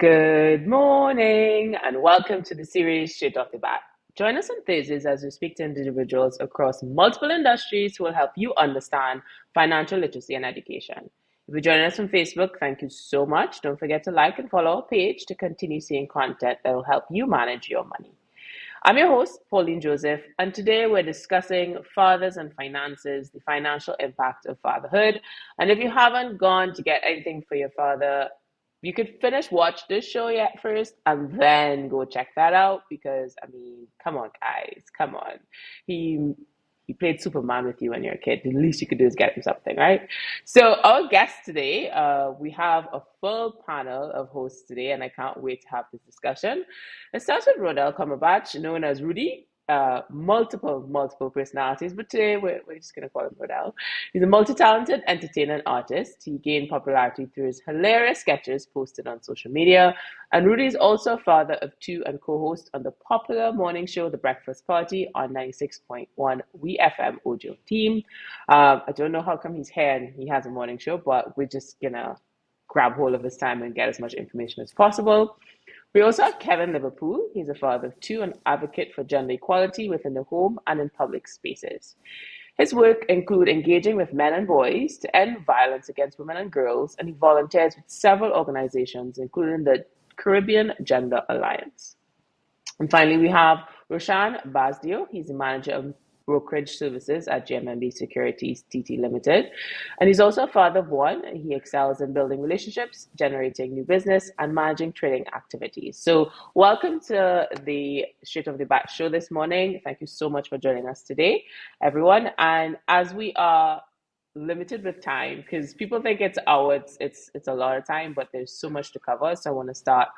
Good morning and welcome to the series Straight Off the Bat. Join us on Thursdays as we speak to individuals across multiple industries who will help you understand financial literacy and education. If you're joining us on Facebook, thank you so much. Don't forget to like and follow our page to continue seeing content that will help you manage your money. I'm your host, Pauline Joseph, and today we're discussing fathers and finances, the financial impact of fatherhood. And if you haven't gone to get anything for your father, you could finish watch this show yet first and then go check that out because I mean, come on, guys, come on. He he played Superman with you when you're a kid. The least you could do is get him something, right? So our guest today, we have a full panel of hosts today, and I can't wait to have this discussion. It starts with Rodel Cumberbatch, known as Rudy. Multiple personalities, but today we're just going to call him Rodel. He's a multi-talented entertainer and artist. He gained popularity through his hilarious sketches posted on social media. And Rudy is also a father of two and co-host on the popular morning show, The Breakfast Party, on 96.1 WeFM audio team. I don't know how come he's here and he has a morning show, but we're just going to grab hold of his time and get as much information as possible. We also have Kevin Liverpool. He's a father of two and advocate for gender equality within the home and in public spaces. His work include engaging with men and boys to end violence against women and girls, and he volunteers with several organizations, including the Caribbean Gender Alliance. And finally, we have Roshan Basdeo. He's the manager of Brokerage services at JMMB Securities TT Limited. And he's also a father of one. He excels in building relationships, generating new business, and managing trading activities. So, welcome to the Straight Off the Bat show this morning. Thank you so much for joining us today, everyone. And as we are limited with time, because people think it's hours, it's a lot of time, but there's so much to cover. So, I want to start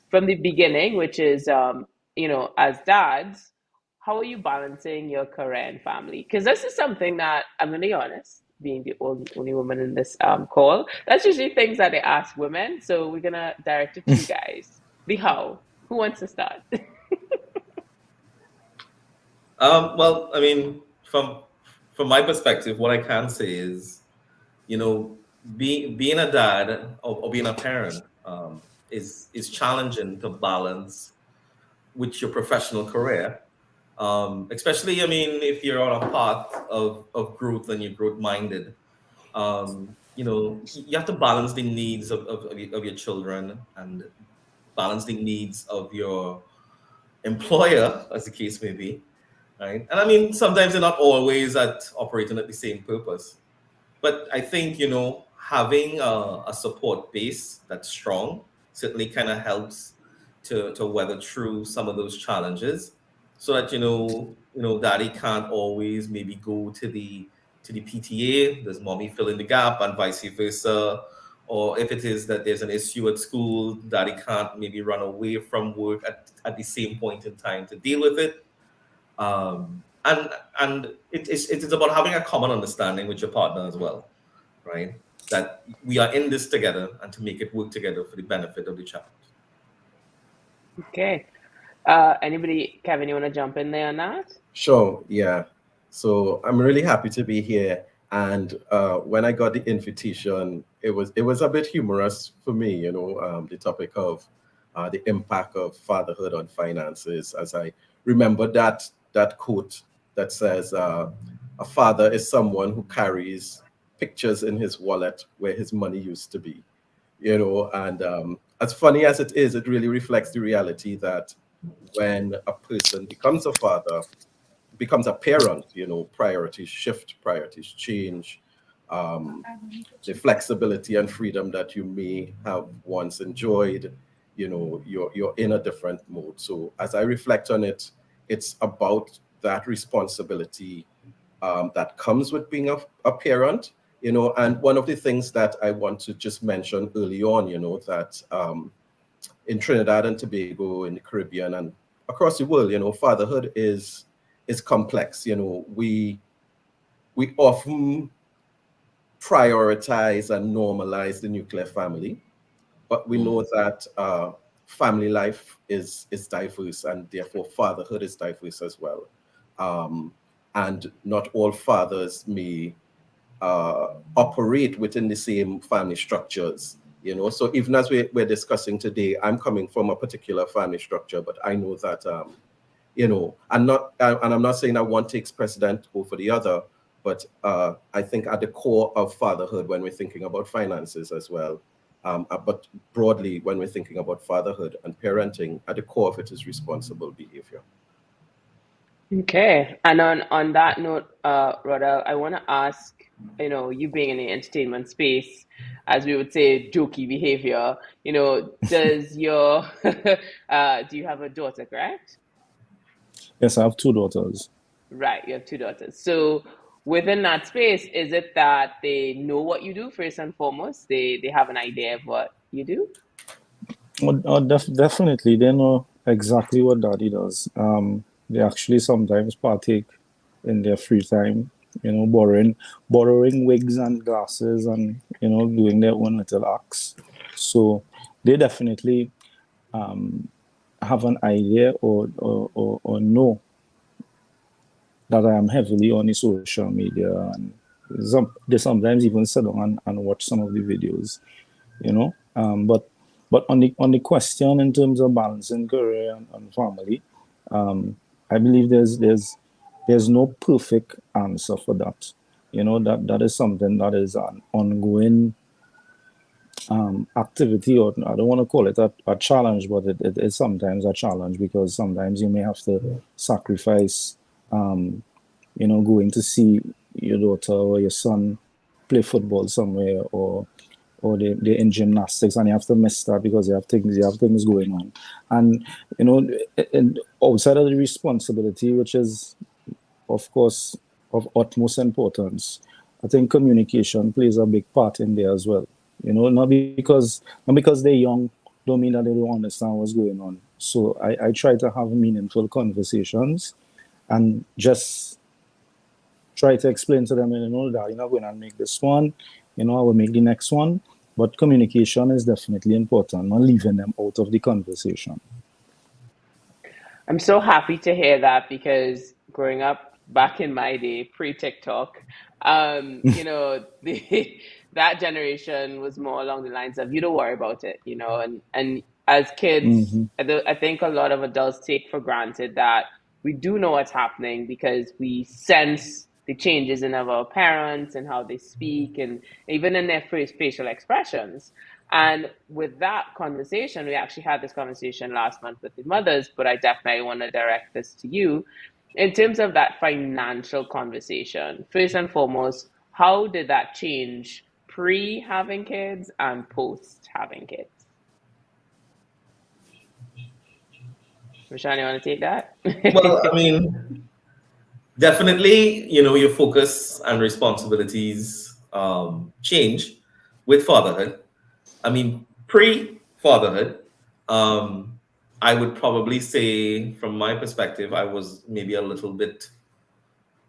from the beginning, which is, as dads, how are you balancing your career and family? Because this is something that I'm going to be honest, being the only woman in this call, that's usually things that they ask women. So we're going to direct it to you guys. The how. Who wants to start? Well, I mean, from my perspective, what I can say is, you know, being a dad or being a parent is challenging to balance with your professional career. Especially, I mean, if you're on a path of growth and you're growth minded, you have to balance the needs of your children and balance the needs of your employer, as the case may be, right? And I mean, sometimes they're not always at operating at the same purpose. But I think, having a support base that's strong certainly kind of helps to weather through some of those challenges so that, daddy can't always maybe go to the PTA, there's mommy fill in the gap and vice versa. Or if it is that there's an issue at school, daddy can't maybe run away from work at the same point in time to deal with it. And it is about having a common understanding with your partner as well, right? That we are in this together and to make it work together for the benefit of the child. Okay. Anybody, Kevin, you want to jump in there on that? Sure, yeah. So I'm really happy to be here. And when I got the invitation, it was a bit humorous for me, the topic of the impact of fatherhood on finances. As I remember that quote that says, "A father is someone who carries pictures in his wallet where his money used to be." And as funny as it is, it really reflects the reality that when a person becomes a father, becomes a parent, priorities shift, priorities change. Um, the flexibility and freedom that you may have once enjoyed, you're in a different mode. So as I reflect on it, it's about that responsibility that comes with being a parent, and one of the things that I want to just mention early on, that in Trinidad and Tobago, in the Caribbean and across the world, fatherhood is complex. We often prioritize and normalize the nuclear family, but we know that family life is diverse, and therefore fatherhood is diverse as well. And not all fathers may operate within the same family structures. You know, so even as we're discussing today, I'm coming from a particular family structure, but I know that you know, and I'm not saying that one takes precedent over the other, but I think at the core of fatherhood, when we're thinking about finances as well, but broadly when we're thinking about fatherhood and parenting, at the core of it is responsible behavior. Okay. And on that note, Rhoda, I want to ask, you being in the entertainment space, as we would say, jokey behavior, does your do you have a daughter, correct? Yes, I have two daughters. Right, you have two daughters. So within that space, is it that they know what you do first and foremost? They have an idea of what you do? Definitely, they know exactly what daddy does. They actually sometimes partake in their free time, borrowing wigs and glasses and, doing their own little acts. So they definitely have an idea or know that I am heavily on the social media, and they sometimes even sit down and watch some of the videos, but on the question in terms of balancing career and family, I believe there's no perfect answer for that. That is something that is an ongoing activity, or I don't want to call it a challenge, but it is sometimes a challenge, because sometimes you may have to sacrifice going to see your daughter or your son play football somewhere, or they're in gymnastics, and you have to miss that because you have things going on. And outside of the responsibility, which is of course of utmost importance, I think communication plays a big part in there as well. Not because they're young don't mean that they don't understand what's going on. So I try to have meaningful conversations and just try to explain to them, that you're not going to make this one, I will make the next one. But communication is definitely important, not leaving them out of the conversation. I'm so happy to hear that because growing up back in my day, pre-TikTok, that generation was more along the lines of you don't worry about it, and as kids, Mm-hmm. I think a lot of adults take for granted that we do know what's happening because we sense the changes in our parents and how they speak and even in their facial expressions. And with that conversation, we actually had this conversation last month with the mothers, but I definitely want to direct this to you. In terms of that financial conversation, first and foremost, how did that change pre having kids and post having kids? Roshan, you want to take that? Well, I mean, definitely, your focus and responsibilities change with fatherhood. I mean, pre-fatherhood, um, I would probably say, from my perspective, I was maybe a little bit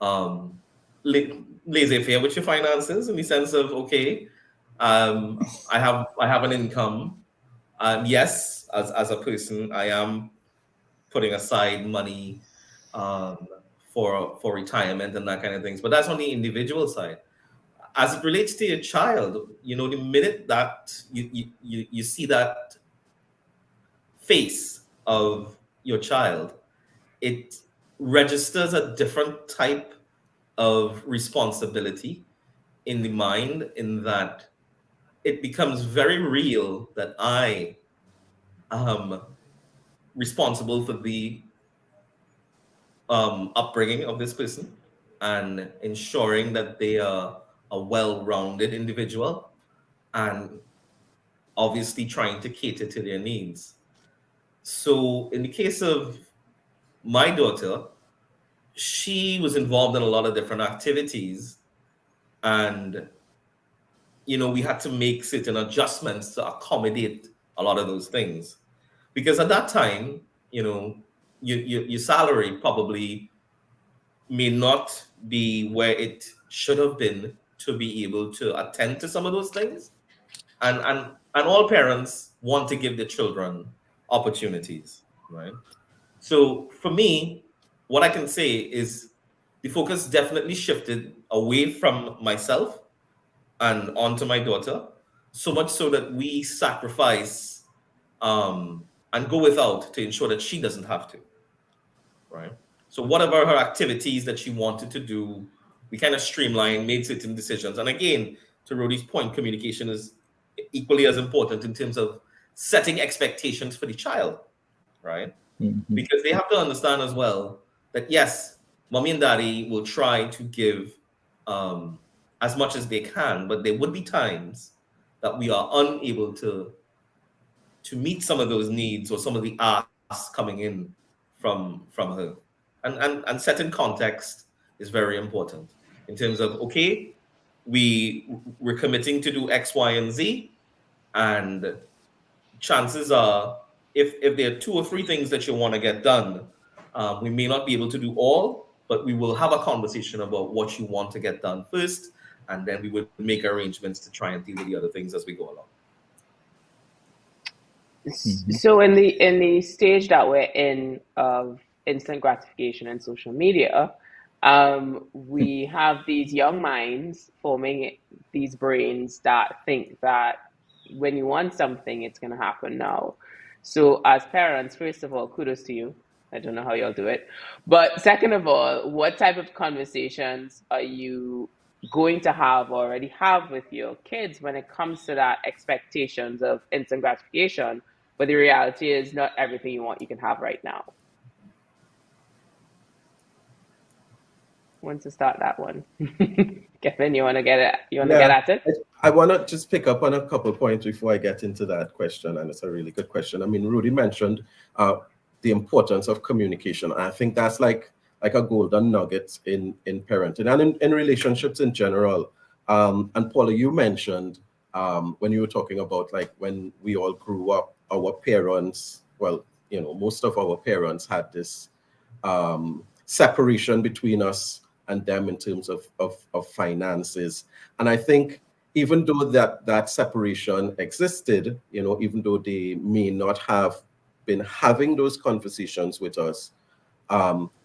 um, laissez-faire with your finances, in the sense of, okay, I have an income. Yes, as a person, I am putting aside money um, for retirement and that kind of things. But that's on the individual side. As it relates to your child, the minute that you see that face of your child, it registers a different type of responsibility in the mind, in that it becomes very real that I am responsible for the upbringing of this person and ensuring that they are a well-rounded individual, and obviously trying to cater to their needs. So in the case of my daughter, she was involved in a lot of different activities, and we had to make certain adjustments to accommodate a lot of those things, because at that time, your salary probably may not be where it should have been to be able to attend to some of those things. And all parents want to give their children opportunities, right? So for me, what I can say is the focus definitely shifted away from myself and onto my daughter. so much so that we sacrifice and go without to ensure that she doesn't have to, right? So whatever her activities that she wanted to do, we kind of streamlined, made certain decisions. And again, to Rodi's point, communication is equally as important in terms of setting expectations for the child, right? Mm-hmm. Because they have to understand as well that yes, mommy and daddy will try to give as much as they can, but there would be times that we are unable to meet some of those needs or some of the asks coming in from her. And setting context is very important in terms of okay, we're committing to do X, Y, and Z, and chances are if there are two or three things that you want to get done, we may not be able to do all, but we will have a conversation about what you want to get done first, and then we would make arrangements to try and deal with the other things as we go along. So in the stage that we're in of instant gratification and social media, we have these young minds forming these brains that think that when you want something, it's going to happen now. So as parents, first of all, kudos to you. I don't know how y'all do it. But second of all, what type of conversations are you going to have or already have with your kids when it comes to that expectations of instant gratification? But the reality is not everything you want you can have right now. Want to start that one? Kevin, you want to get it? You want to get at it? I want to just pick up on a couple of points before I get into that question, and it's a really good question. I mean, Rudy mentioned the importance of communication. I think that's like a golden nugget in parenting and in relationships in general. And Paula, you mentioned when you were talking about like when we all grew up, our parents, well, you know, most of our parents had this separation between us and them in terms of finances. And I think even though that separation existed, you know, even though they may not have been having those conversations with us,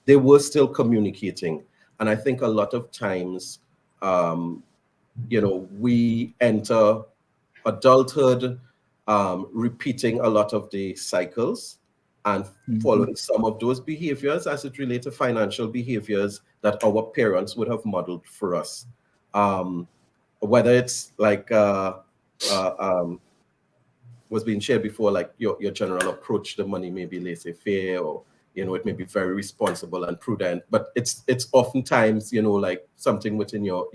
they were still communicating. And I think a lot of times, you know, we enter adulthood repeating a lot of the cycles and following some of those behaviors as it relates to financial behaviors that our parents would have modeled for us. Whether it's like was being shared before, like your general approach to money may be laissez-faire, or you know, it may be very responsible and prudent, but it's oftentimes, you know, like something within your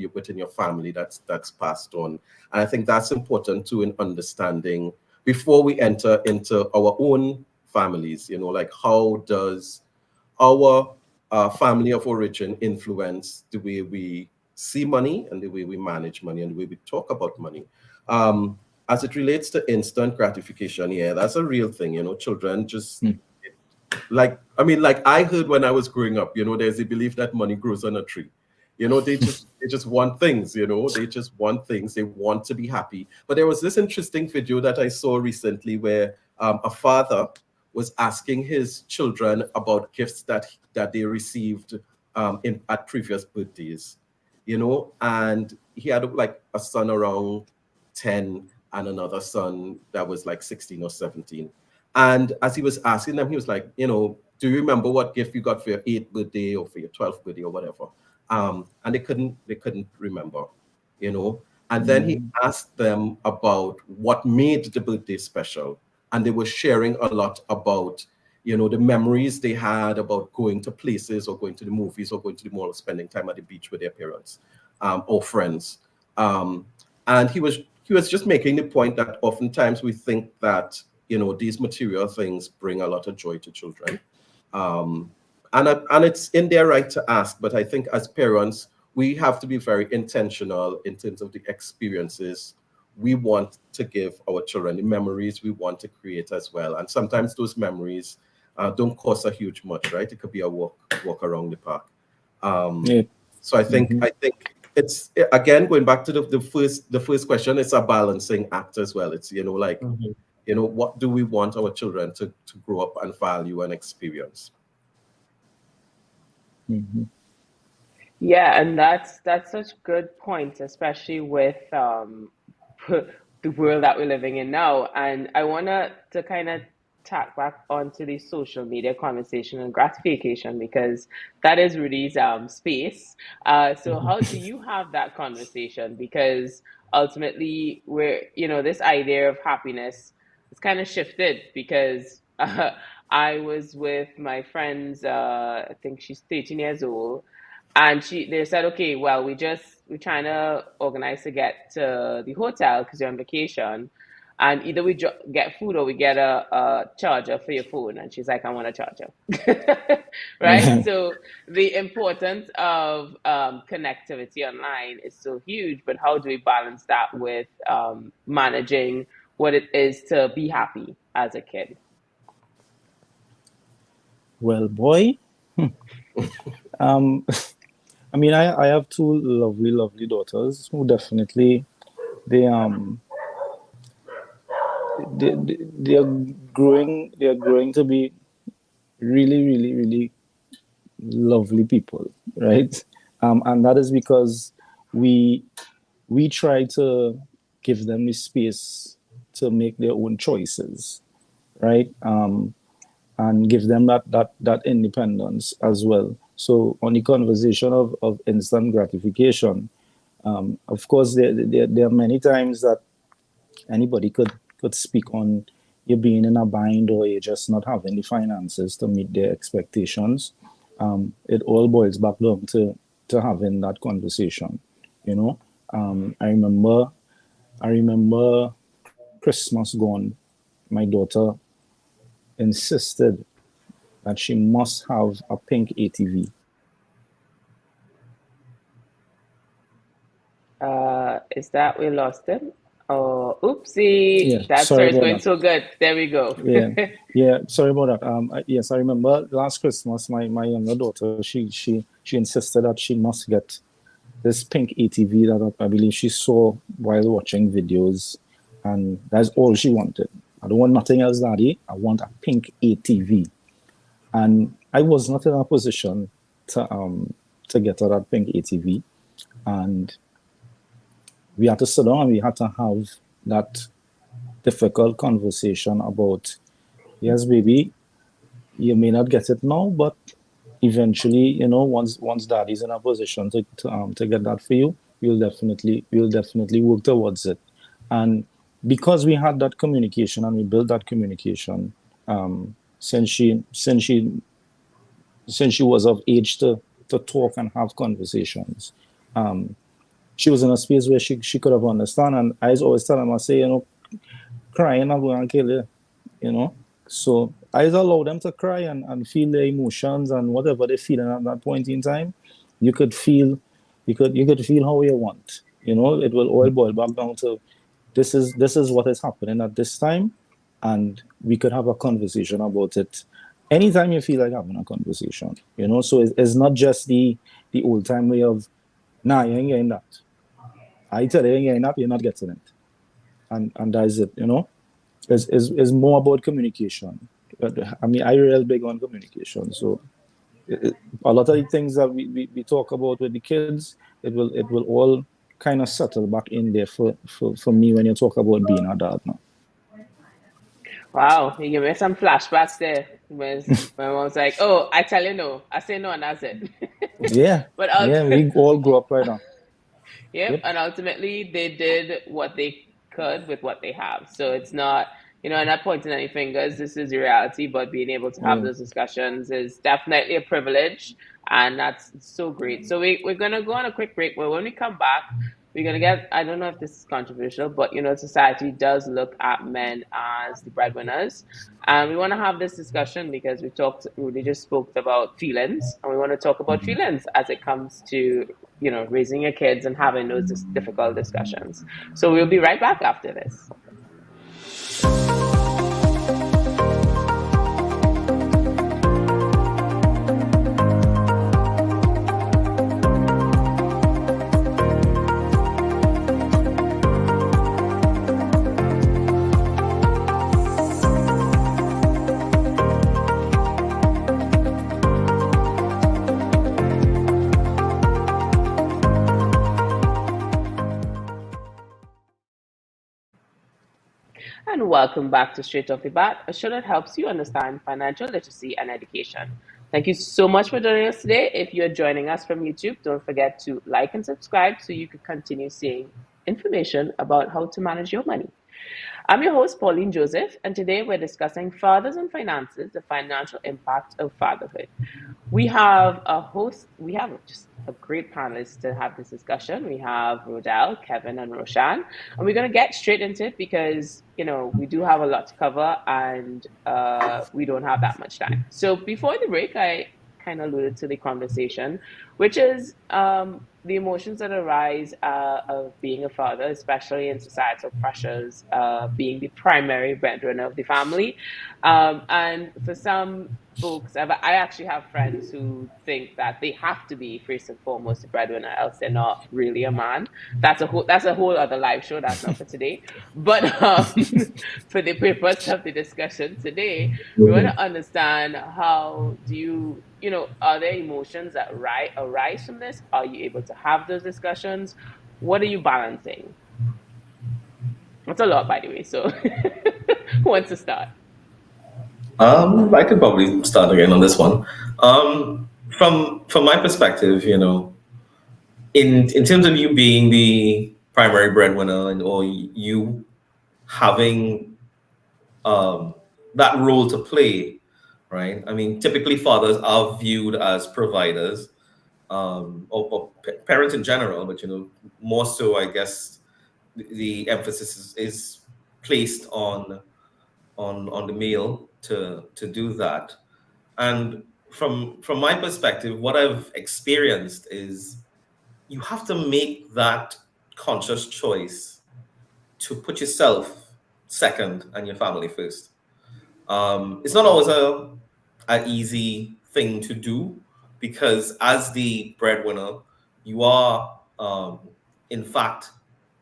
family that's passed on. And I think that's important too in understanding before we enter into our own families, you know, like how does our family of origin influence the way we see money and the way we manage money and the way we talk about money. As it relates to instant gratification, yeah, that's a real thing. You know, children just like I heard when I was growing up, you know, there's a belief that money grows on a tree. You know, they just want things, you know, they just want things. They want to be happy. But there was this interesting video that I saw recently where a father was asking his children about gifts that they received at previous birthdays, you know, and he had like a son around 10 and another son that was like 16 or 17. And as he was asking them, he was like, you know, do you remember what gift you got for your 8th birthday or for your 12th birthday or whatever? And they couldn't remember, you know. And then he asked them about what made the birthday special. And they were sharing a lot about, you know, the memories they had about going to places or going to the movies or going to the mall or spending time at the beach with their parents or friends. And he was just making the point that oftentimes we think that, you know, these material things bring a lot of joy to children. And it's in their right to ask, but I think as parents, we have to be very intentional in terms of the experiences we want to give our children, the memories we want to create as well. And sometimes those memories don't cost a huge much, right? It could be a walk around the park. So I think it's, again, going back to the first question, it's a balancing act as well. It's, you know, like, you know, what do we want our children to grow up and value and experience? Yeah, and that's such good points, especially with the world that we're living in now. And I want to kind of tack back onto the social media conversation and gratification because that is Rudy's space. So how do you have that conversation? Because ultimately, we're this idea of happiness has kind of shifted because I was with my friends. I think she's 13 years old, and they said, okay, well, we're trying to organize to get to the hotel because you're on vacation, and either we get food or we get a charger for your phone. And she's like, I want a charger, right? So the importance of connectivity online is so huge, but how do we balance that with managing what it is to be happy as a kid? Well, boy, um, I mean, I have two lovely daughters who definitely they they are growing to be really lovely people, right? And that is because we try to give them the space to make their own choices, right? And give them that independence as well. So on the conversation of instant gratification, of course, there are many times that anybody could speak on you being in a bind or you just not having the finances to meet their expectations. It all boils back down to having that conversation. You know, I remember Christmas gone. My daughter insisted that she must have a pink ATV. Is that we lost him? Oh, oopsie. Yeah, That sorry story's about going that. so good. There we go. Yeah, sorry about that. Yes, I remember last Christmas, my younger daughter, she insisted that she must get this pink ATV that I believe she saw while watching videos, and that's all she wanted. I don't want nothing else, Daddy. I want a pink ATV, and I was not in a position to get her that pink ATV, and we had to sit down and we had to have that difficult conversation about, yes, baby, you may not get it now, but eventually, once daddy's in a position to get that for you, we'll definitely work towards it. And because we had that communication and we built that communication, since she was of age to talk and have conversations, she was in a space where she could have understand. And I always tell them, I say, crying not going to kill you. So I just allow them to cry and feel their emotions and whatever they're feeling at that point in time. You could feel how you want. It will all boil back down to this is what is happening at this time, and we could have a conversation about it anytime you feel like having a conversation. So it's not just the old time way of, nah, you ain't getting that. I tell you, you ain't getting that, you're not getting it. And that is it, It's more about communication. I mean, I real big on communication. So a lot of the things that we talk about with the kids, it will all kind of settle back in there for me when you talk about being a dad now. Wow, you give me some flashbacks there. When my mom was like, "Oh, I tell you no," I say no, and that's it. Yeah, But we all grew up right now. Yep, and ultimately they did what they could with what they have. So it's not, I'm not pointing any fingers. This is the reality, but being able to have those discussions is definitely a privilege, and that's so great. So we're gonna go on a quick break. But when we come back, we're gonna get. I don't know if this is controversial, but society does look at men as the breadwinners, and we want to have this discussion because we just spoke about feelings, and we want to talk about feelings as it comes to raising your kids and having those difficult discussions. So we'll be right back after this. welcome back to Straight Off the Bat, a show that helps you understand financial literacy and education. Thank you so much for joining us today. If you're joining us from YouTube, don't forget to like and subscribe so you can continue seeing information about how to manage your money. I'm your host, Pauline Joseph, and today we're discussing fathers and finances, the financial impact of fatherhood. We have just a great panelist to have this discussion. We have Rodel, Kevin, and Roshan, and we're going to get straight into it because, we do have a lot to cover and we don't have that much time. So before the break, I kind of alluded to the conversation, which is the emotions that arise of being a father, especially in societal pressures, being the primary breadwinner of the family. And for some folks, I actually have friends who think that they have to be first and foremost a breadwinner, else they're not really a man. That's a whole other live show. That's not for today. But for the purpose of the discussion today, we want to understand how do you, are there emotions that arise from this? Are you able to have those discussions? What are you balancing? That's a lot, by the way. So, who wants to start? I could probably start again on this one. From my perspective, in terms of you being the primary breadwinner or you having that role to play, right? I mean, typically fathers are viewed as providers, or parents in general, but more so, I guess the emphasis is placed on the male to do that. And from my perspective, what I've experienced is you have to make that conscious choice to put yourself second and your family first. It's not always an easy thing to do because as the breadwinner, you are in fact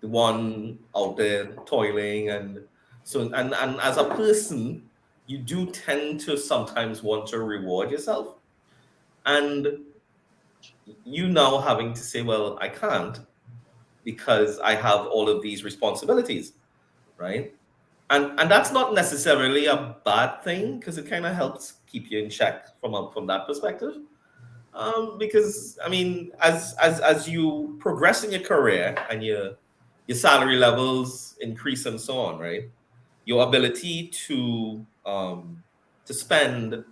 the one out there toiling, and as a person, you do tend to sometimes want to reward yourself, and you now having to say, well, I can't because I have all of these responsibilities, right? And that's not necessarily a bad thing because it kind of helps keep you in check from that perspective. Because I mean, as you progress in your career and your salary levels increase and so on, right? Your ability to spend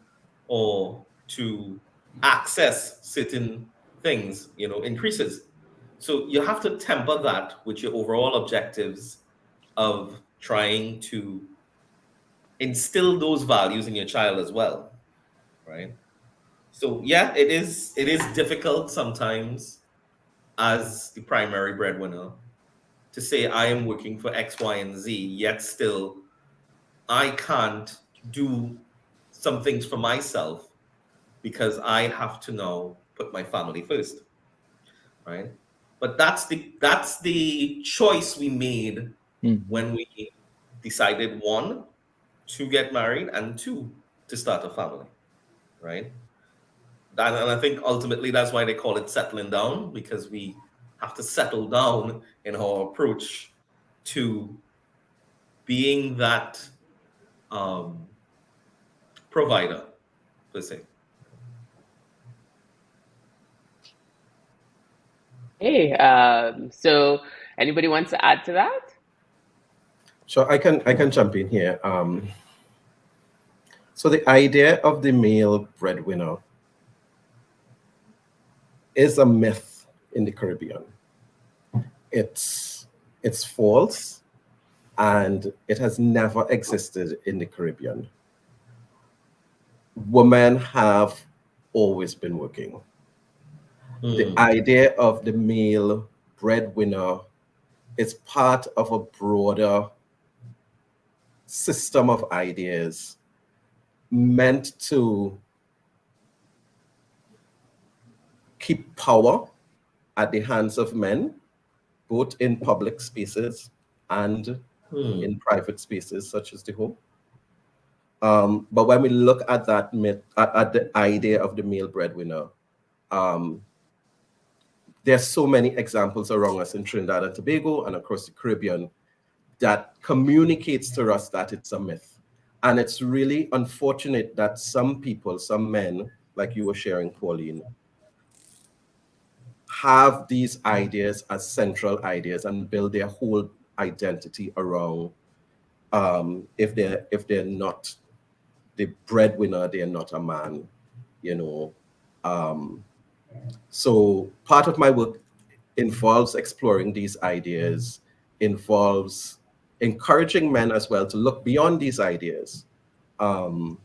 or to access certain things, increases. So you have to temper that with your overall objectives of trying to instill those values in your child as well, right? So yeah, it is difficult sometimes as the primary breadwinner to say I am working for X, Y, and Z, yet still I can't do some things for myself because I have to now put my family first, right? But that's the choice we made when we decided, one, to get married, and two, to start a family, right? And I think ultimately that's why they call it settling down, because we have to settle down in our approach to being that provider, per se. Hey, so anybody wants to add to that? So I can jump in here. So the idea of the male breadwinner is a myth in the Caribbean. It's false, and it has never existed in the Caribbean. Women have always been working. The idea of the male breadwinner is part of a broader system of ideas meant to keep power at the hands of men, both in public spaces and in private spaces such as the home. But when we look at that myth, at the idea of the male breadwinner, there's so many examples around us in Trinidad and Tobago and across the Caribbean that communicates to us that it's a myth. And it's really unfortunate that some people, some men, like you were sharing, Pauline, have these ideas as central ideas and build their whole identity around if they're not the breadwinner, they're not a man, you know. So part of my work involves exploring these ideas, involves encouraging men as well to look beyond these ideas, and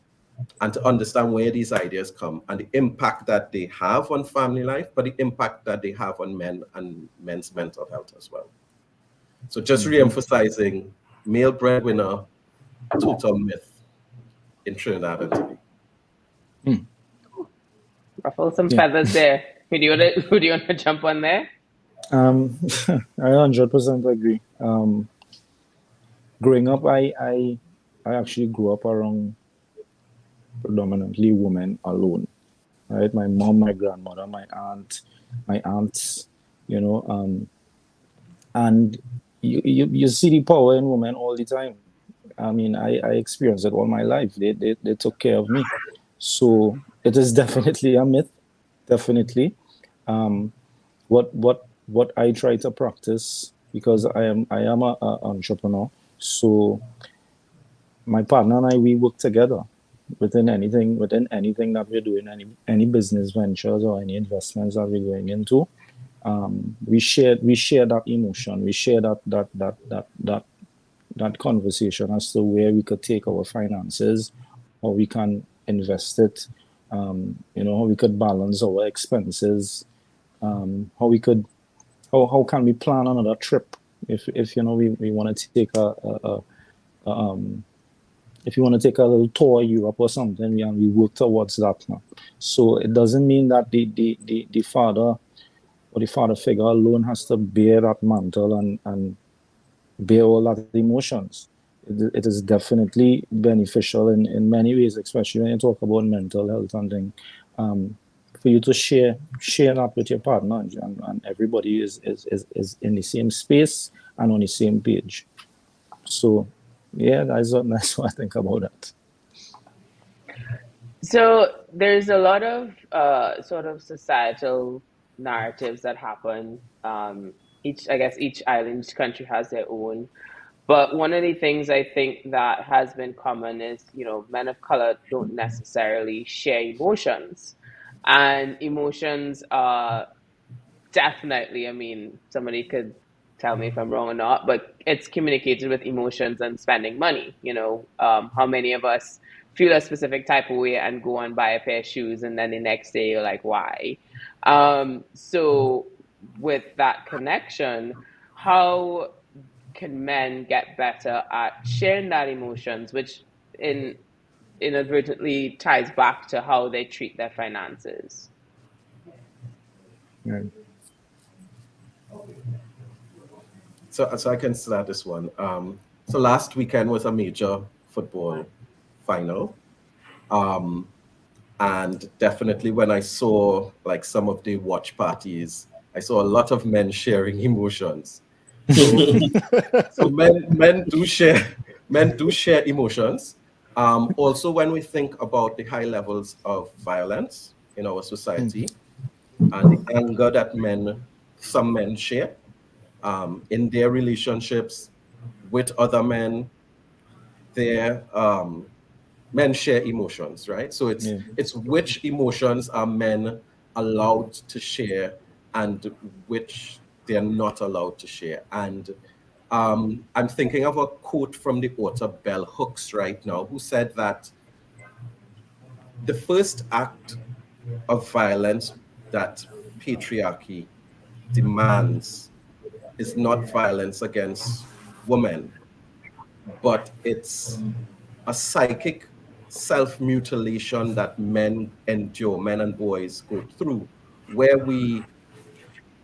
to understand where these ideas come and the impact that they have on family life, but the impact that they have on men and men's mental health as well. So just re-emphasizing male breadwinner, total myth in Trinidad and Tobago. Ruffle some feathers there. Who do you want to jump on there? I 100% agree. Growing up, I actually grew up around predominantly women alone, right? My mom, my grandmother, my aunts, you know, and you see the power in women all the time. I mean, I experienced it all my life. They took care of me. So it is definitely a myth, definitely. What I try to practice, because I am a entrepreneur, so my partner and I, we work together within anything that we're doing, any business ventures or any investments that we're going into. We share that emotion, we share that conversation as to where we could take our finances, how we can invest it, how we could balance our expenses, how can we plan another trip if we want to take if you want to take a little tour of Europe or something, and we work towards that now. So it doesn't mean that the father or the father figure alone has to bear that mantle and bear all that emotions. It is definitely beneficial in many ways, especially when you talk about mental health and things. For you to share that with your partner, and everybody is in the same space and on the same page. So yeah, that's what I think about that. So there's a lot of sort of societal narratives that happen. Each island, each country has their own. But one of the things I think that has been common is, men of color don't necessarily share emotions. And emotions are definitely, I mean, somebody could tell me if I'm wrong or not, but it's communicated with emotions and spending money. How many of us feel a specific type of way and go and buy a pair of shoes, and then the next day you're like, why? So with that connection, how can men get better at sharing that emotions, which inadvertently ties back to how they treat their finances? Yeah. So I can start this one. So last weekend was a major football final. And definitely when I saw like some of the watch parties, I saw a lot of men sharing emotions. So men do share emotions. Also, when we think about the high levels of violence in our society and the anger that some men share in their relationships with other men, their men share emotions, right? So it's which emotions are men allowed to share and which they're not allowed to share. And I'm thinking of a quote from the author Bell Hooks right now, who said that the first act of violence that patriarchy demands is not violence against women, but it's a psychic self-mutilation that men endure, men and boys go through, where we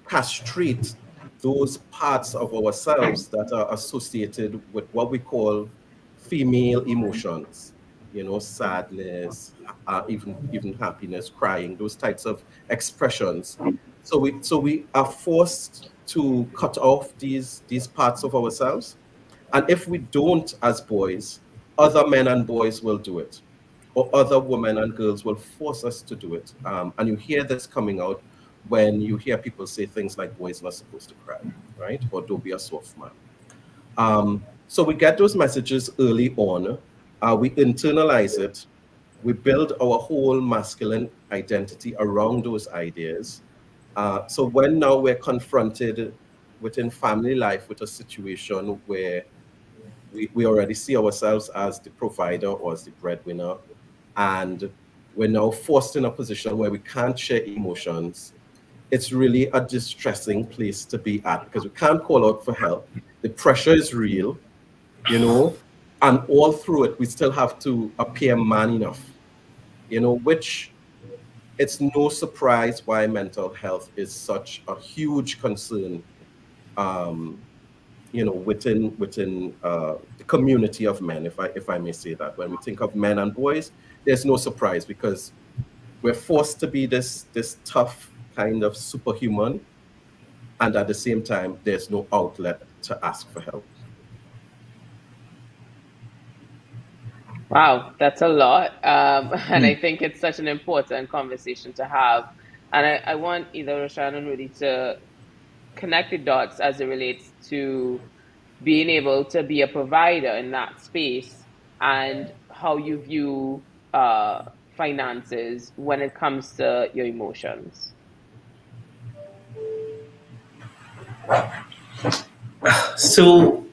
castrate those parts of ourselves that are associated with what we call female emotions, sadness, even happiness, crying, those types of expressions. So we are forced to cut off these parts of ourselves, And if we don't as boys, other men and boys will do it, or other women and girls will force us to do it. And you hear this coming out when you hear people say things like boys not supposed to cry, right? Or don't be a soft man. So we get those messages early on, we internalize it, we build our whole masculine identity around those ideas. So when now we're confronted within family life with a situation where we already see ourselves as the provider or as the breadwinner, and we're now forced in a position where we can't share emotions, it's really a distressing place to be at because we can't call out for help. The pressure is real, and all through it, we still have to appear man enough, which it's no surprise why mental health is such a huge concern, within the community of men, if I may say that. When we think of men and boys, there's no surprise because we're forced to be this tough kind of superhuman, and at the same time, there's no outlet to ask for help. Wow, that's a lot. And I think it's such an important conversation to have. And I want either Roshan or Rudy to connect the dots as it relates to being able to be a provider in that space and how you view finances when it comes to your emotions. So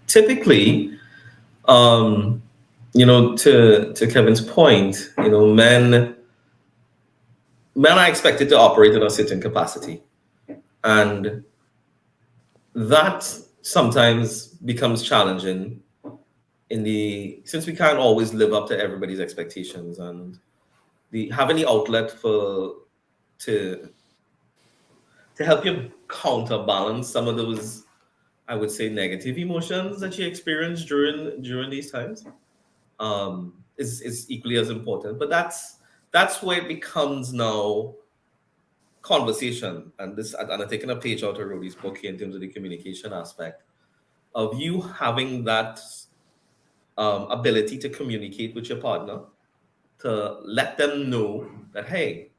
typically, to Kevin's point, men are expected to operate in a certain capacity, and that sometimes becomes challenging since we can't always live up to everybody's expectations, and have any outlet to help you counterbalance some of those, I would say, negative emotions that you experience during these times, is equally as important. But that's where it becomes now conversation, and I'm taking a page out of Rodi's book here in terms of the communication aspect of you having that ability to communicate with your partner, to let them know that, hey,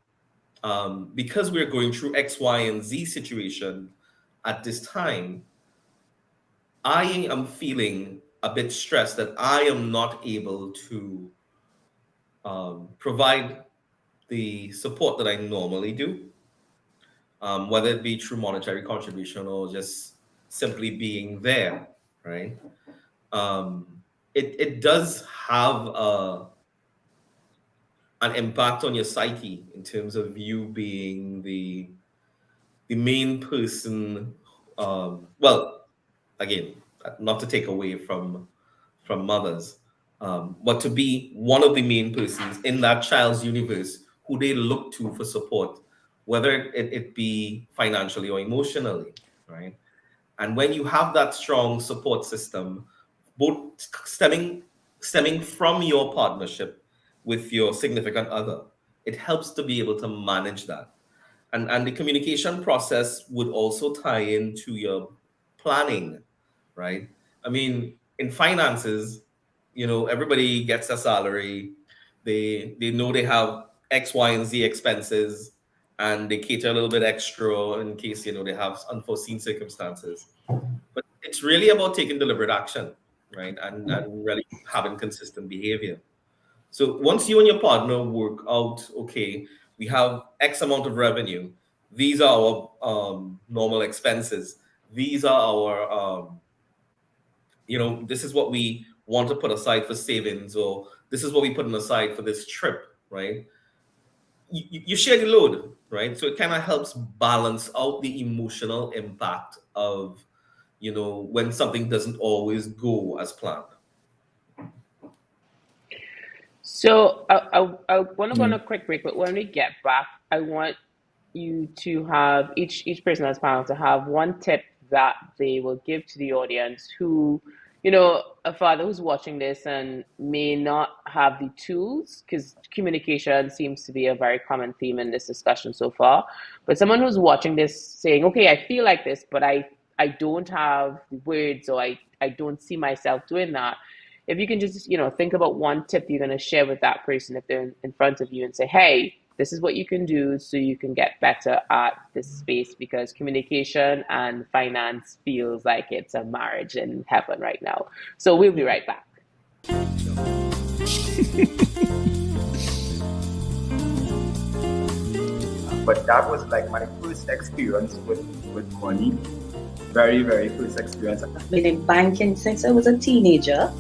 because we're going through X, Y, and Z situation at this time, I am feeling a bit stressed that I am not able to provide the support that I normally do, whether it be through monetary contribution or just simply being there, right? It does have an impact on your psyche in terms of you being the main person. Well, again, not to take away from mothers, but to be one of the main persons in that child's universe who they look to for support, whether it be financially or emotionally, right? And when you have that strong support system, both stemming from your partnership with your significant other, it helps to be able to manage that. And the communication process would also tie into your planning, right? I mean, in finances, everybody gets a salary. They know they have X, Y, and Z expenses, and they cater a little bit extra in case they have unforeseen circumstances. But it's really about taking deliberate action, right? And really having consistent behavior. So once you and your partner work out, okay, we have X amount of revenue. These are our normal expenses. These are our, this is what we want to put aside for savings, or this is what we put aside for this trip, right? You share the load, right? So it kind of helps balance out the emotional impact of, when something doesn't always go as planned. So I want to go on a quick break, but when we get back, I want you to have each person on this panel to have one tip that they will give to the audience who, a father who's watching this and may not have the tools, because communication seems to be a very common theme in this discussion so far. But someone who's watching this saying, okay, I feel like this, but I don't have the words, or I I don't see myself doing that. If you can just, think about one tip you're going to share with that person if they're in front of you and say, hey, this is what you can do so you can get better at this space, because communication and finance feels like it's a marriage in heaven right now. So we'll be right back. But that was like my first experience with money. Very, very first experience. I've been in banking since I was a teenager.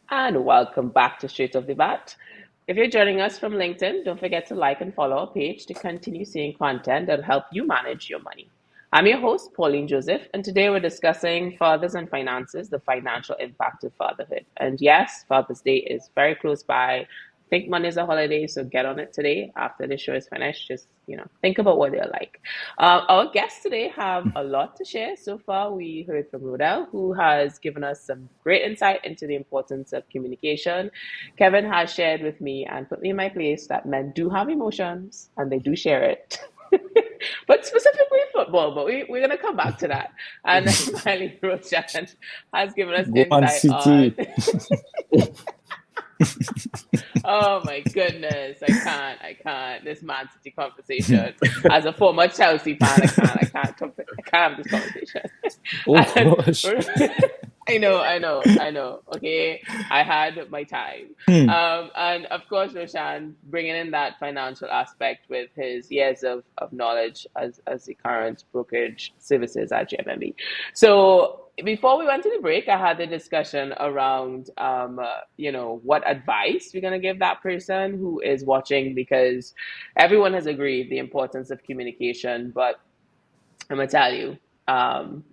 And welcome back to Straight Off the Bat. If you're joining us from LinkedIn, don't forget to like and follow our page to continue seeing content that'll help you manage your money. I'm your host, Pauline Joseph, and today we're discussing fathers and finances, the financial impact of fatherhood. And yes, Father's Day is very close by. I think Monday's a holiday, so get on it today. After the show is finished, just think about what they're like. Our guests today have a lot to share. So far, we heard from Rodel, who has given us some great insight into the importance of communication. Kevin has shared with me and put me in my place that men do have emotions and they do share it. But specifically football, but we're going to come back to that. And finally, Roshan has given us insight on... Oh my goodness, I can't. This Man City conversation. As a former Chelsea fan, I can't have this conversation. Oh gosh. I know. Okay, I had my time. And of course, Roshan bringing in that financial aspect with his years of knowledge as the current brokerage services at JMMB. So before we went to the break, I had the discussion around, what advice we're going to give that person who is watching, because everyone has agreed the importance of communication. But I'm going to tell you,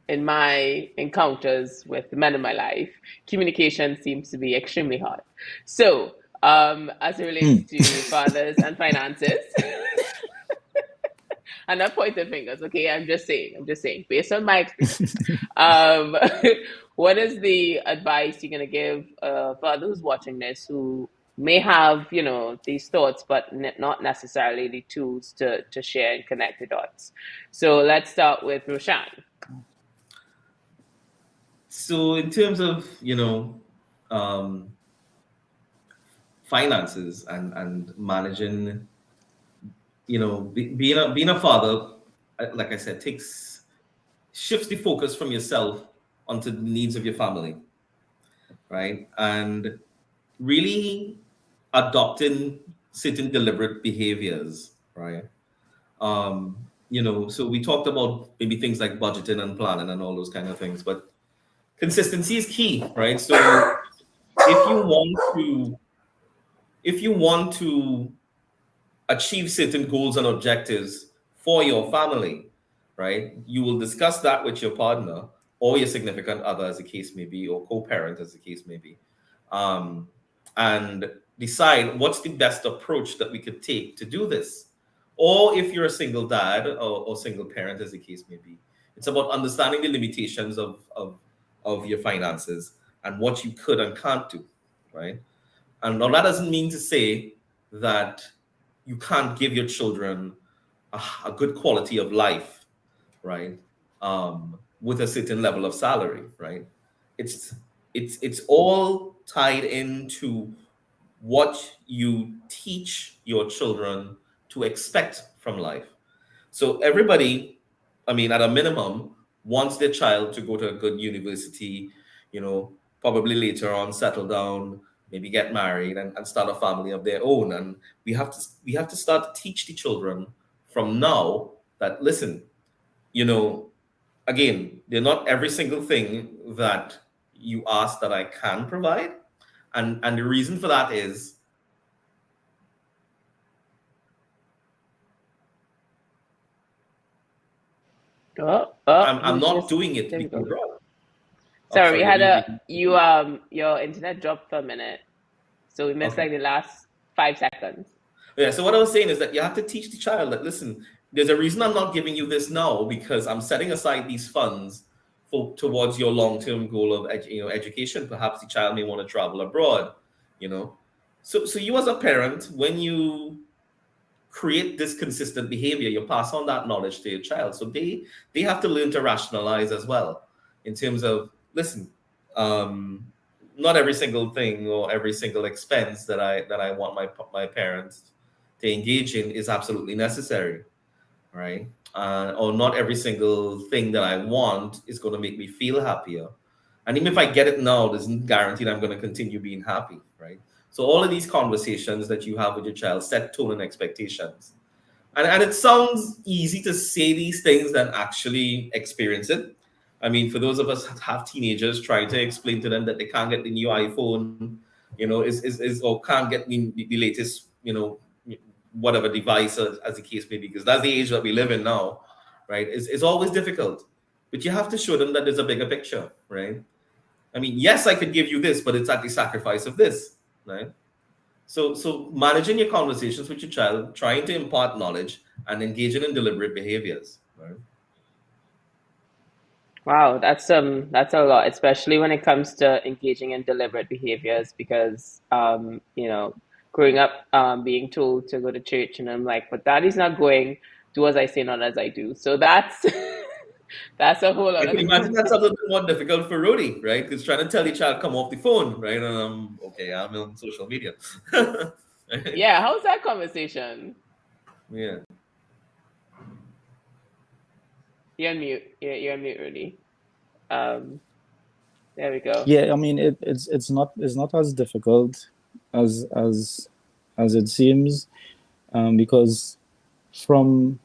in my encounters with the men in my life, communication seems to be extremely hard. So as it relates to fathers and finances, I'm not pointing fingers, okay? I'm just saying, based on my experience. What is the advice you're going to give a father who's watching this, who may have, these thoughts, but not necessarily the tools to share and connect the dots? So let's start with Roshan. So in terms of, finances and managing, being a father, like I said, shifts the focus from yourself onto the needs of your family, right? And really adopting certain deliberate behaviors, right? So we talked about maybe things like budgeting and planning and all those kind of things, but consistency is key, right? So if you want to achieve certain goals and objectives for your family, right, you will discuss that with your partner or your significant other, as the case may be, or co-parent, as the case may be, and decide what's the best approach that we could take to do this. Or if you're a single dad or single parent, as the case may be, it's about understanding the limitations of your finances and what you could and can't do, right? And now that doesn't mean to say that you can't give your children a good quality of life, right? With a certain level of salary, right? It's all tied into what you teach your children to expect from life. So everybody, at a minimum, wants their child to go to a good university, probably later on settle down, maybe get married and start a family of their own. And we have to start to teach the children from now that, listen, again, they're not every single thing that you ask that I can provide. And the reason for that is I'm not doing it because sorry, we had your internet dropped for a minute. So we missed like the last 5 seconds. Yeah, so what I was saying is that you have to teach the child that, listen, there's a reason I'm not giving you this now, because I'm setting aside these funds towards your long-term goal of education. Perhaps the child may want to travel abroad, you know. So you as a parent, when you create this consistent behavior, you pass on that knowledge to your child. So they have to learn to rationalize as well, in terms of, listen, um, not every single thing or every single expense that I want my parents to engage in is absolutely necessary, right? Or not every single thing that I want is going to make me feel happier. And even if I get it now, doesn't guarantee that I'm going to continue being happy, right? So all of these conversations that you have with your child set tone and expectations. And it sounds easy to say these things than actually experience it. I mean, for those of us that have teenagers, trying to explain to them that they can't get the new iPhone, is or can't get the latest, whatever device as the case may be, because that's the age that we live in now, right? It's always difficult. But you have to show them that there's a bigger picture, right? I mean, yes, I could give you this, but it's at the sacrifice of this, right? So managing your conversations with your child, trying to impart knowledge, and engaging in deliberate behaviors, right? Wow, that's a lot, especially when it comes to engaging in deliberate behaviors because growing up being told to go to church and I'm like, but daddy's not going, do as I say, not as I do. So that's that's a whole I other can imagine that's a little bit more difficult for Rudy, right? Because trying to tell your child come off the phone, right? And okay, I'm on social media. Right? Yeah, how's that conversation? Yeah. You're on mute. You're on mute, Rudy. Um, there we go. Yeah, I mean it's not as difficult as it seems, because from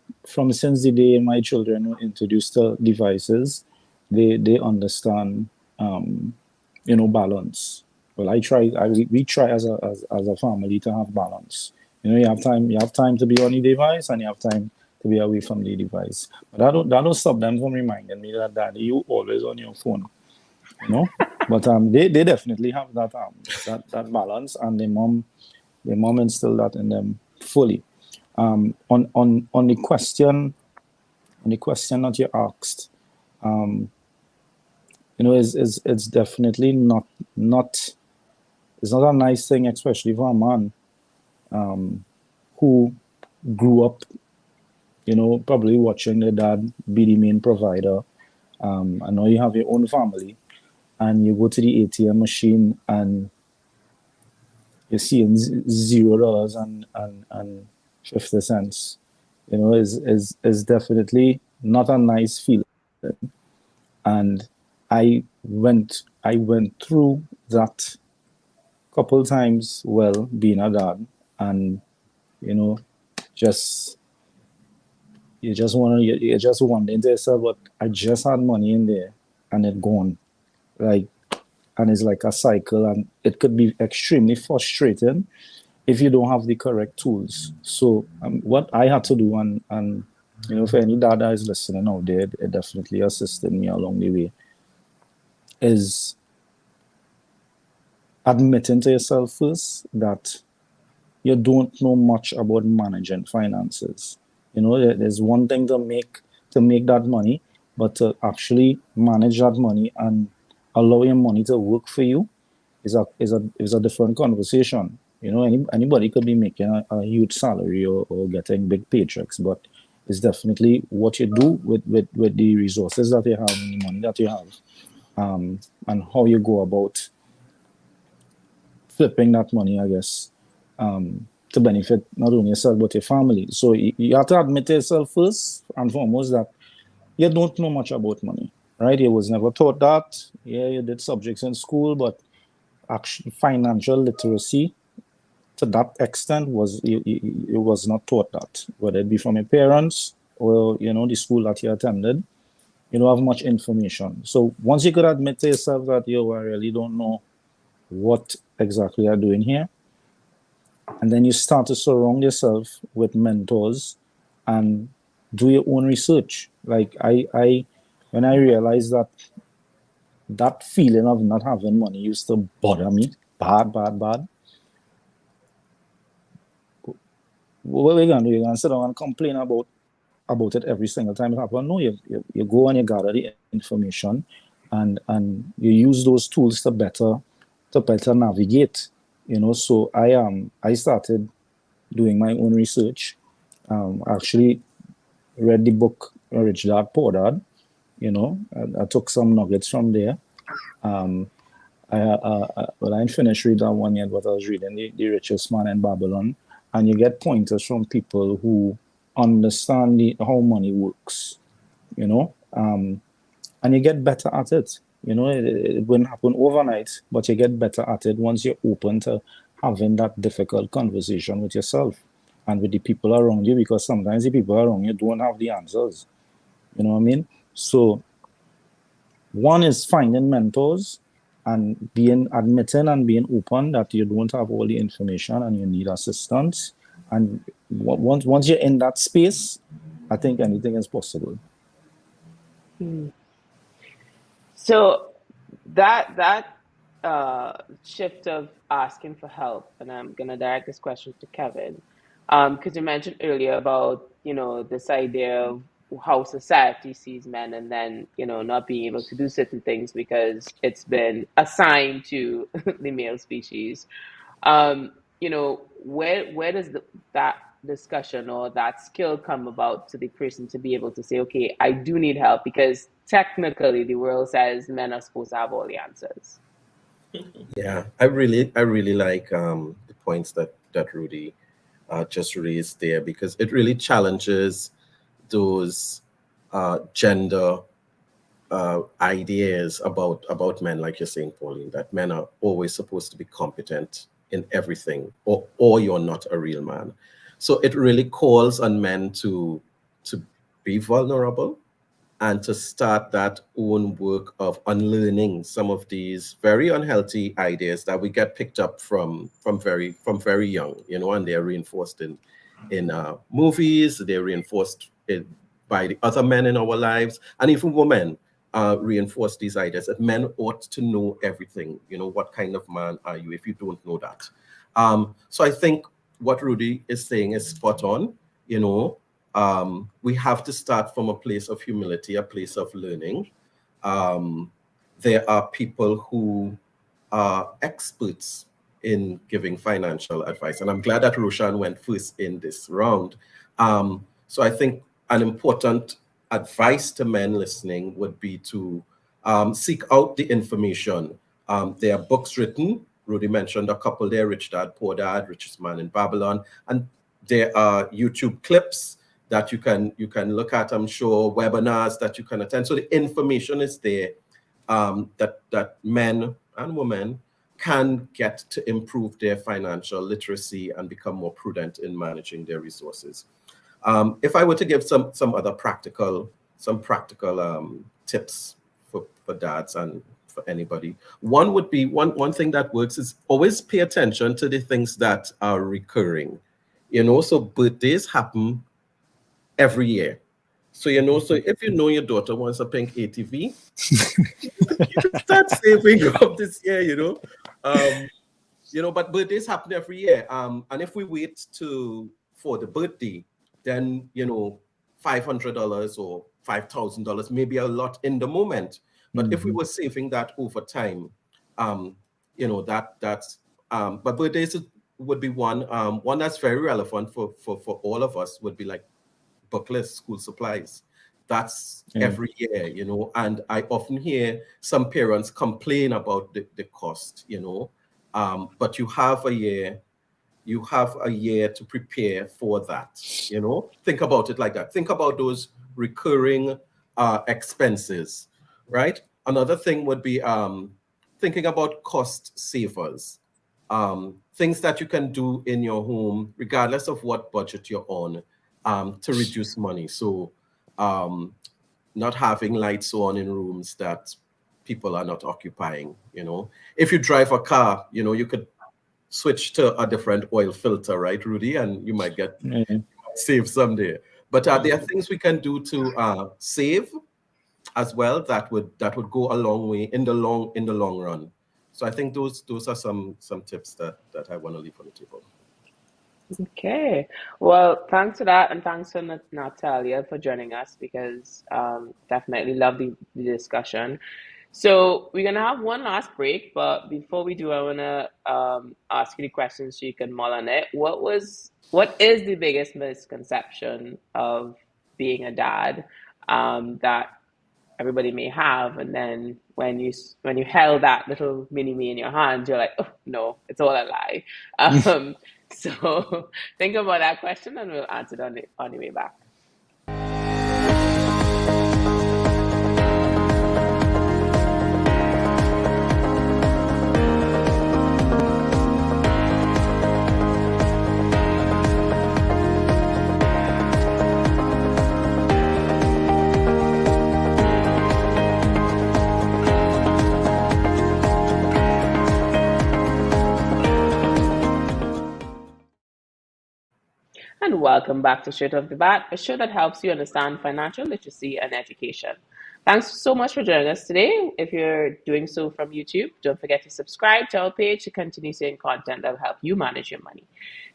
since the day my children were introduced to devices, they understand balance. Well, we try as a family to have balance. You have time to be on the device and you have time to be away from the device. But that don't stop them from reminding me that daddy, you always on your phone. But they definitely have that balance, and the mom instilled that in them fully. On the question that you asked, is it's definitely not it's not a nice thing, especially for a man who grew up, probably watching their dad be the main provider. And now you have your own family, and you go to the ATM machine and you're seeing $0 and 50 cents. Is definitely not a nice feeling. And I went through that couple times, well, being a dad, and just you just wondering to yourself, but I just had money in there and it gone. Like, and it's like a cycle, and it could be extremely frustrating if you don't have the correct tools. So what I had to do, and for any dad that is listening out there, it definitely assisted me along the way, is admitting to yourself first that you don't know much about managing finances. There's one thing to make that money, but to actually manage that money and allow your money to work for you is a different conversation. Anybody could be making a huge salary or getting big paychecks, but it's definitely what you do with the resources that you have and the money that you have, and how you go about flipping that money, I guess, to benefit not only yourself but your family. So you have to admit to yourself first and foremost that you don't know much about money, right? You was never taught that. Yeah, you did subjects in school, but actually financial literacy to that extent it was not taught that, whether it be from your parents or the school that you attended. You don't have much information. So once you could admit to yourself that I really don't know what exactly you're doing here, and then you start to surround yourself with mentors and do your own research. Like I when I realized that feeling of not having money used to bother me bad. What are we gonna do? You're gonna sit down and complain about about it every single time it happens. No, you go and you gather the information, and you use those tools to better navigate. So I started doing my own research. Actually read the book Rich Dad Poor Dad. I took some nuggets from there. I didn't finish reading that one yet, but I was reading the Richest Man in Babylon, and you get pointers from people who understand how money works, and you get better at it. It wouldn't happen overnight, but you get better at it once you're open to having that difficult conversation with yourself and with the people around you, because sometimes the people around you don't have the answers. You know what I mean? So one is finding mentors and admitting and being open that you don't have all the information and you need assistance. And once you're in that space, I think anything is possible. So that shift of asking for help, and I'm gonna direct this question to Kevin, because you mentioned earlier about this idea of how society sees men, and then not being able to do certain things because it's been assigned to the male species. Where does that discussion or that skill come about to the person to be able to say, okay, I do need help, because technically the world says men are supposed to have all the answers. Yeah, I really like the points that Rudy just raised there, because it really challenges those gender ideas about men, like you're saying, Pauline, that men are always supposed to be competent in everything, or you're not a real man. So it really calls on men to be vulnerable and to start that own work of unlearning some of these very unhealthy ideas that we get picked up from very young, and they're reinforced in movies, they're reinforced by the other men in our lives, and even women reinforce these ideas that men ought to know everything. What kind of man are you if you don't know that? So I think what Rudy is saying is spot on. We have to start from a place of humility, a place of learning. There are people who are experts in giving financial advice, and I'm glad that Roshan went first in this round. So I think an important advice to men listening would be to seek out the information. There are books written. Rudy mentioned a couple there: Rich Dad, Poor Dad, Richest Man in Babylon, and there are YouTube clips that you can look at, I'm sure, webinars that you can attend. So the information is there that men and women can get to improve their financial literacy and become more prudent in managing their resources. If I were to give some other practical tips for dads and for anybody, one would be one thing that works is always pay attention to the things that are recurring. So birthdays happen every year. So so if your daughter wants a pink ATV, you can start saving up this year. But birthdays happen every year. And if we wait for the birthday, then $500 or $5,000 may be a lot in the moment. But if we were saving that over time, that's but birthdays would be one that's very relevant for all of us, would be like booklets, school supplies. That's every year, and I often hear some parents complain about the cost, but you have a year to prepare for that. Think about it like that. Think about those recurring expenses, right? Another thing would be thinking about cost savers, things that you can do in your home, regardless of what budget you're on, to reduce money. So not having lights on in rooms that people are not occupying. If you drive a car, you could switch to a different oil filter, right, Rudy? And you might save someday. But there are things we can do to save as well that would go a long way in the long run. So I think those are some tips that I want to leave on the table. Okay. Well, thanks for that, and thanks for Natalia for joining us because definitely love the discussion. So we're gonna have one last break, but before we do, I wanna ask you the questions so you can mull on it. What is the biggest misconception of being a dad that everybody may have, and then when you held that little mini me in your hand, you're like, oh no, it's all a lie. Um, so think about that question, and we'll answer it on the way back. And welcome back to Straight Off the Bat, a show that helps you understand financial literacy and education. Thanks so much for joining us today. If you're doing so from YouTube, don't forget to subscribe to our page to continue seeing content that will help you manage your money.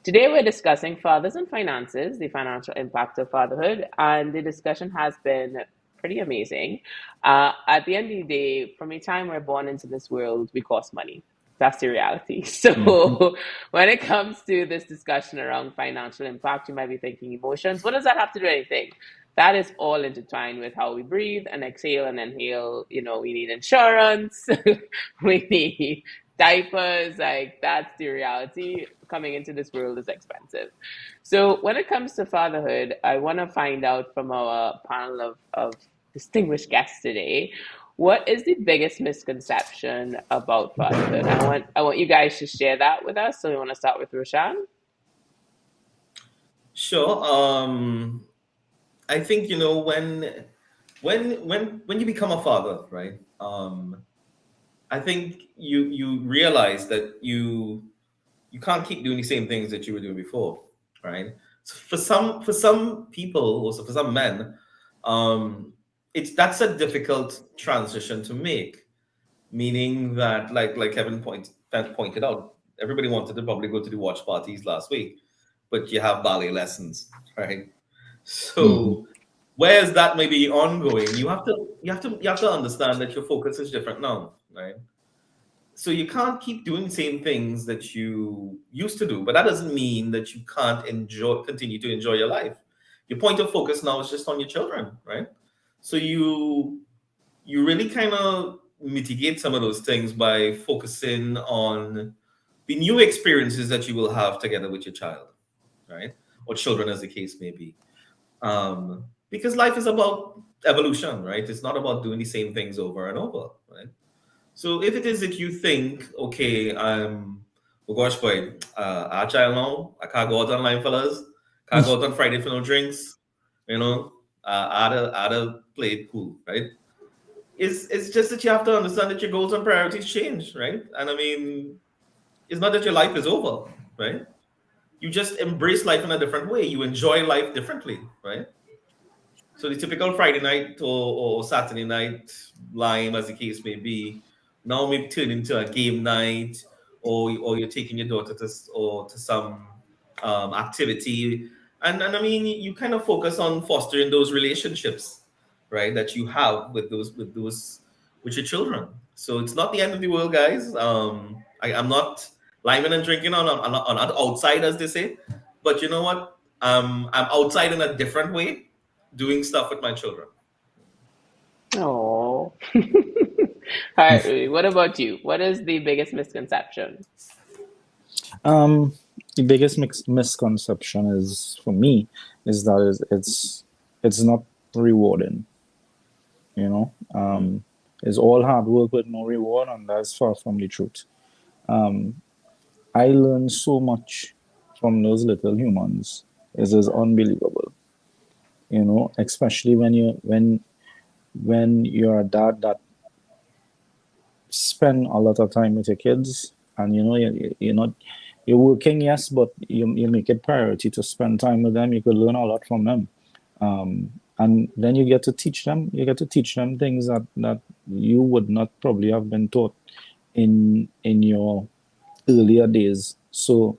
Today, we're discussing fathers and finances, the financial impact of fatherhood, and the discussion has been pretty amazing. At the end of the day, from the time we're born into this world, we cost money. That's the reality. Mhm. So, when it comes to this discussion around financial impact, you might be thinking emotions. What does that have to do with anything? That is all intertwined with how we breathe and exhale and inhale. You know, we need insurance, we need diapers. Like, that's the reality. Coming into this world is expensive. So, when it comes to fatherhood, I want to find out from our panel of distinguished guests today, what is the biggest misconception about fatherhood? I want you guys to share that with us. So we want to start with Roshan. Sure. I think when you become a father, right? I think you realize that you can't keep doing the same things that you were doing before, right? So for some people, also for some men, um, that's a difficult transition to make. Meaning that, like Kevin pointed out, everybody wanted to probably go to the watch parties last week, but you have ballet lessons, right? Mhm. So whereas that may be ongoing, you have to understand that your focus is different now, right? So you can't keep doing the same things that you used to do, but that doesn't mean that you can't continue to enjoy your life. Your point of focus now is just on your children, right? So you really kind of mitigate some of those things by focusing on the new experiences that you will have together with your child, right? Or children, as the case may be. Because life is about evolution, right? It's not about doing the same things over and over, right? So if it is that you think, okay, oh gosh, boy, our child now, I can't go out online, fellas. Can't go out on Friday for no drinks, you know. I'd play it cool, right? It's just that you have to understand that your goals and priorities change, right? And I mean, it's not that your life is over, right? You just embrace life in a different way. You enjoy life differently, right? So the typical Friday night or Saturday night lime, as the case may be, now may turn into a game night, or you're taking your daughter to some activity, and I mean you kind of focus on fostering those relationships, right? That you have with your children. So it's not the end of the world, guys. I'm not liming and drinking on outside, as they say, but you know what? I'm outside in a different way doing stuff with my children. Oh. All right, Rui, what about you? What is the biggest misconception? Um, the biggest misconception is for me is that it's not rewarding. You know, it's all hard work with no reward, and that's far from the truth. I learned so much from those little humans. It is unbelievable. You know, especially when you're a dad that spend a lot of time with your kids, and you know you're not you're working, yes, but you make it priority to spend time with them. You could learn a lot from them, and then you get to teach them things that you would not probably have been taught in your earlier days. So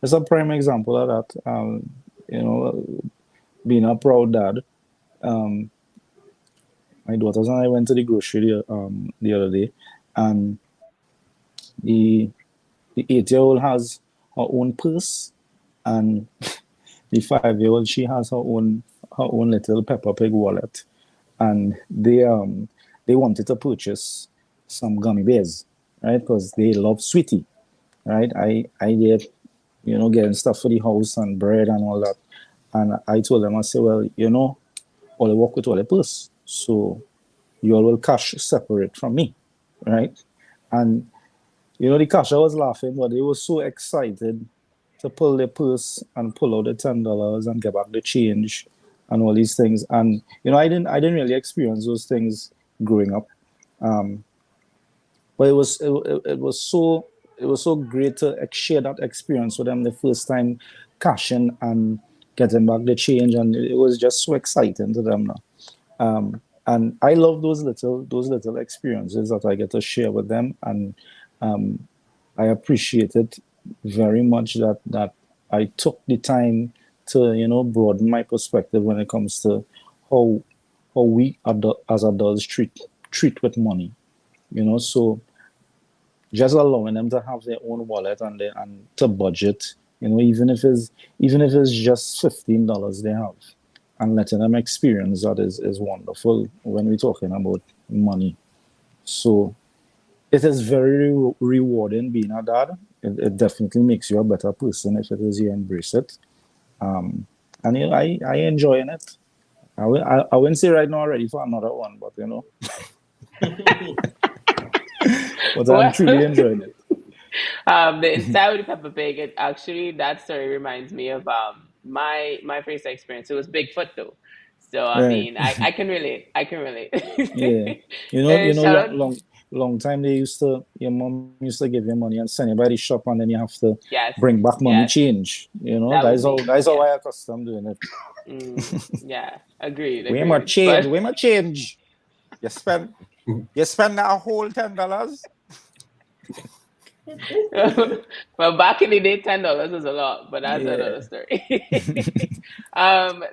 it's a prime example of that. You know, being a proud dad. Um, my daughters and I went to the grocery the other day, and the 8-year-old has her own purse, and the 5-year-old, she has her own little Peppa Pig wallet, and they wanted to purchase some gummy bears, right? Because they love sweetie, right? I get getting stuff for the house and bread and all that, and I told them, I said, well, all I work with all the purse, so you all will cash separate from me, right? And the cashier was laughing, but they were so excited to pull their purse and pull out the $10 and get back the change and all these things. And I didn't really experience those things growing up. But it was so great to share that experience with them the first time cashing and getting back the change, and it was just so exciting to them now. And I love those little experiences that I get to share with them, and I appreciate it very much that I took the time to broaden my perspective when it comes to how we as adults treat with money. So just allowing them to have their own wallet and to budget. Even if it's just $15 they have, and letting them experience that is wonderful when we're talking about money. So it is very rewarding being a dad. It definitely makes you a better person if it is you embrace it. And I enjoying it. I wouldn't say right now ready for another one, but but I'm Well, truly enjoying it. the inside with the Peppa Pig, that story reminds me of my first experience. It was Bigfoot though, so I Right. mean I can relate. I can relate. Yeah. Shout Long, out, long time your mom used to give you money and send you by the shop, and then you have to yes, bring back money yes, change. that was That me. is how Yeah, I accustomed doing it. yeah, agreed, Where my agreed. change? But Where my change? You spend that whole $10. well, back in the day, $10 was a lot, but that's Yeah. another story.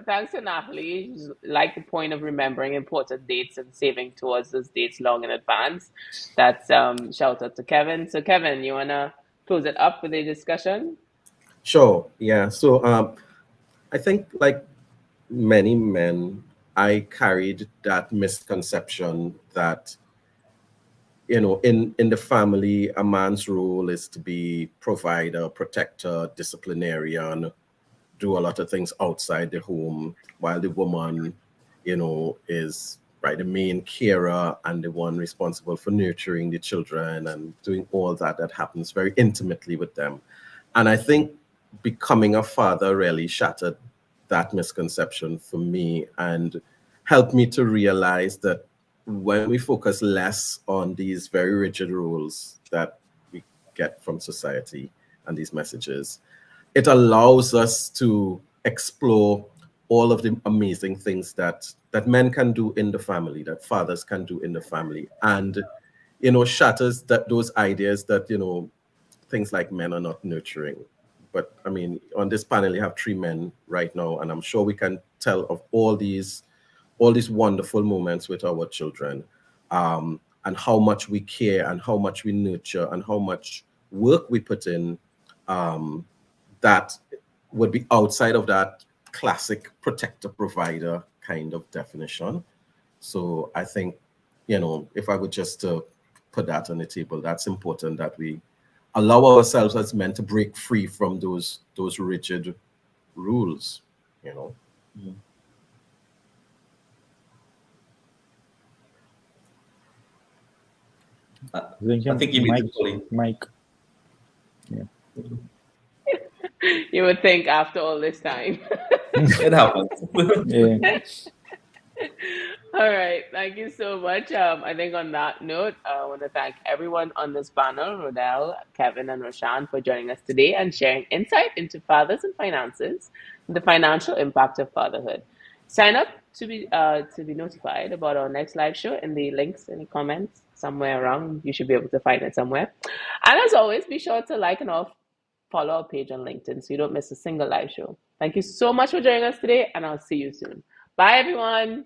Thanks to Natalie, like the point of remembering important dates and saving towards those dates long in advance. That's shout out to Kevin. So, Kevin, you wanna close it up with a discussion? Sure. Yeah. So I think like many men, I carried that misconception that in the family, a man's role is to be provider, protector, disciplinarian, do a lot of things outside the home, while the woman, is right the main carer and the one responsible for nurturing the children and doing all that happens very intimately with them. And I think becoming a father really shattered that misconception for me and helped me to realize that when we focus less on these very rigid rules that we get from society and these messages, it allows us to explore all of the amazing things that men can do in the family, that fathers can do in the family, and shatters those ideas that things like men are not nurturing. But I mean, on this panel, you have 3 men right now, and I'm sure we can tell of all these wonderful moments with our children, and how much we care and how much we nurture and how much work we put in, that would be outside of that classic protector provider kind of definition. So I think, if I would just put that on the table, that's important that we allow ourselves as men to break free from those rigid rules, you know. I think you beautifully. Mike. Yeah. You would think after all this time. It happens. Yeah. All right, thank you so much. I think on that note, I want to thank everyone on this panel, Rodel, Kevin, and Roshan, for joining us today and sharing insight into fathers and finances, and the financial impact of fatherhood. Sign up to be notified about our next live show in the links in the comments somewhere around. You should be able to find it somewhere. And as always, be sure to like and off follow our page on LinkedIn so you don't miss a single live show. Thank you so much for joining us today, and I'll see you soon. Bye, everyone.